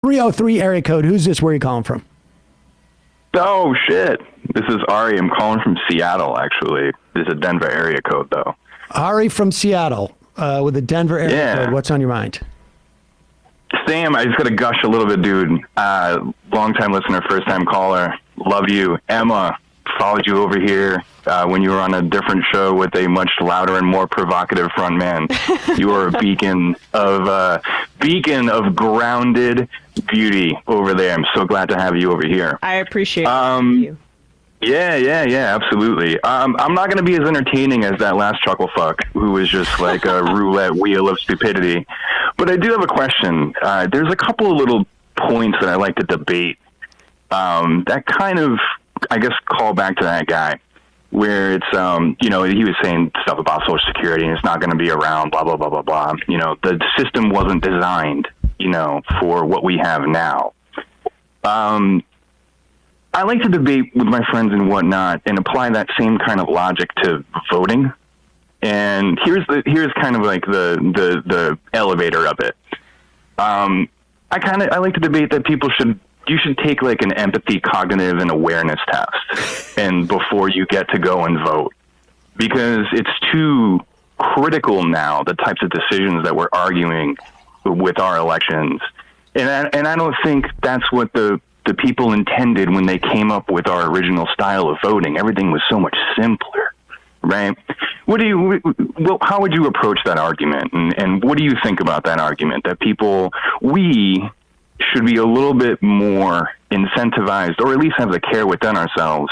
303 area code. Who's this? Where are you calling from? Oh, shit. This is Ari. I'm calling from Seattle, actually. This is a Denver area code, though. Ari from Seattle with a Denver area code. What's on your mind? Sam, I just got to gush a little bit, dude. Long-time listener, first-time caller. Love you. Emma, followed you over here when you were on a different show with a much louder and more provocative frontman. You are a beacon of grounded beauty over there. I'm so glad to have you over here. I appreciate you. Yeah, absolutely. I'm not going to be as entertaining as that last chuckle fuck who was just like a roulette wheel of stupidity. But I do have a question. There's a couple of little points that I like to debate that kind of, I guess, call back to that guy where it's, he was saying stuff about Social Security and it's not going to be around, blah, blah, blah, blah, blah. The system wasn't designed, for what we have now. I like to debate with my friends and whatnot and apply that same kind of logic to voting. And here's kind of like the elevator of it. I like to debate that you should take like an empathy, cognitive, and awareness test and before you get to go and vote, because it's too critical now, the types of decisions that we're arguing with our elections. And I don't think that's what the people intended when they came up with our original style of voting. Everything was so much simpler, right? How would you approach that argument? And what do you think about that argument that we should be a little bit more incentivized, or at least have the care within ourselves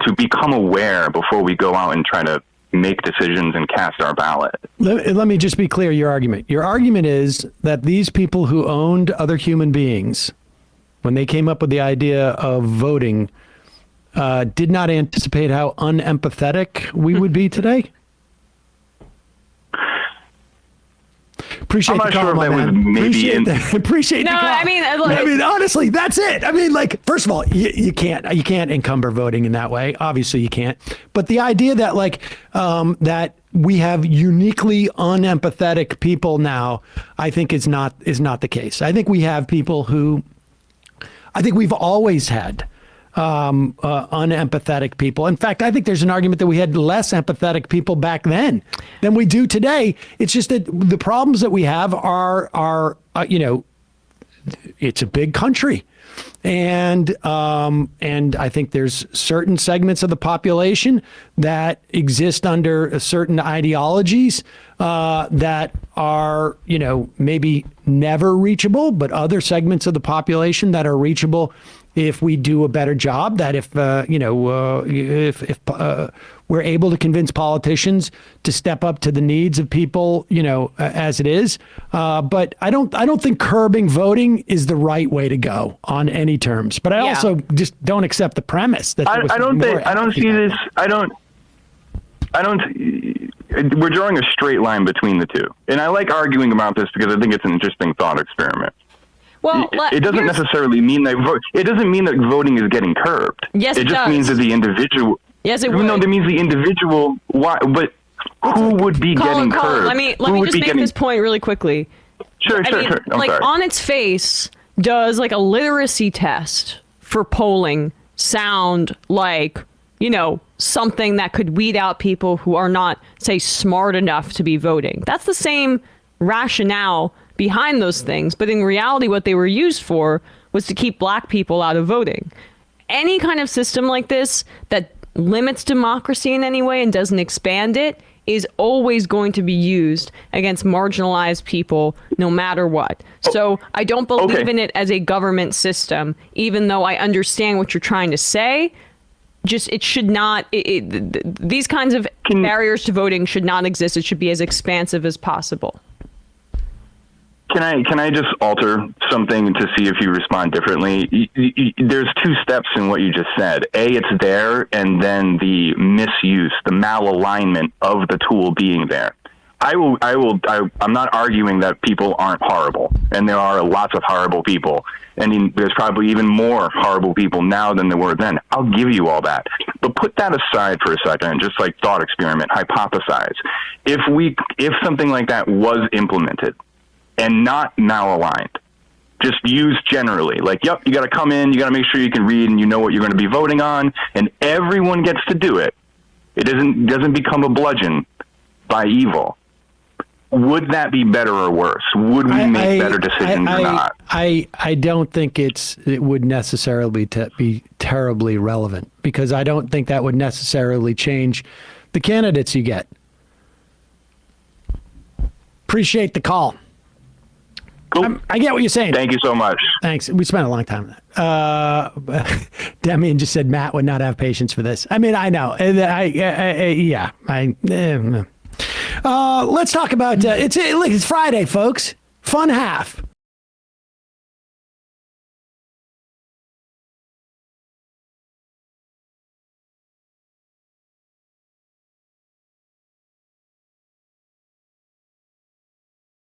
to become aware before we go out and try to make decisions and cast our ballot? Let me just be clear, your argument. Your argument is that these people who owned other human beings, when they came up with the idea of voting, did not anticipate how unempathetic we would be today? Appreciate I'm not the call, sure if my that man. was maybe Appreciate the call. I mean, honestly, that's it. I mean, like, first of all, you can't encumber voting in that way. Obviously, you can't. But the idea that that we have uniquely unempathetic people now, I think is not the case. I think we have people who, I think we've always had unempathetic people. In fact, I think there's an argument that we had less empathetic people back then than we do today. It's just that the problems that we have are it's a big country. And I think there's certain segments of the population that exist under certain ideologies that are, maybe never reachable, but other segments of the population that are reachable if we do a better job, that if we're able to convince politicians to step up to the needs of people, as it is. But I don't think curbing voting is the right way to go on any terms. But I also just don't accept the premise that we're drawing a straight line between the two. And I like arguing about this because I think it's an interesting thought experiment. Well, it doesn't necessarily mean that voting is getting curbed. Yes, it just means that the individual. Yes, it would. No, that means the individual. Why? But who would be getting curbed? Let me just make this point really quickly. Sure. I'm sorry. On its face, does like a literacy test for polling sound like something that could weed out people who are not, say, smart enough to be voting? That's the same rationale behind those things, but in reality what they were used for was to keep black people out of voting. Any kind of system like this that limits democracy in any way and doesn't expand it is always going to be used against marginalized people no matter what. So I don't believe in it as a government system, even though I understand what you're trying to say. Just it should not, these kinds of barriers to voting should not exist. It should be as expansive as possible. Can I just alter something to see if you respond differently? There's two steps in what you just said. A, it's there, and then the misuse, the malalignment of the tool being there. I'm not arguing that people aren't horrible, and there are lots of horrible people. I mean, there's probably even more horrible people now than there were then. I'll give you all that. But put that aside for a second, just like thought experiment, hypothesize. If something like that was implemented, and not malaligned, just used generally. Like, yep, you got to come in, you got to make sure you can read and you know what you're going to be voting on, and everyone gets to do it. It doesn't become a bludgeon by evil. Would that be better or worse? Would we make better decisions or not? I don't think it would necessarily be terribly relevant, because I don't think that would necessarily change the candidates you get. Appreciate the call. Cool. I get what you're saying. Thank you so much. Thanks. We spent a long time on that. Demian just said Matt would not have patience for this. I mean, I know. Let's talk about it's Friday, folks. Fun half.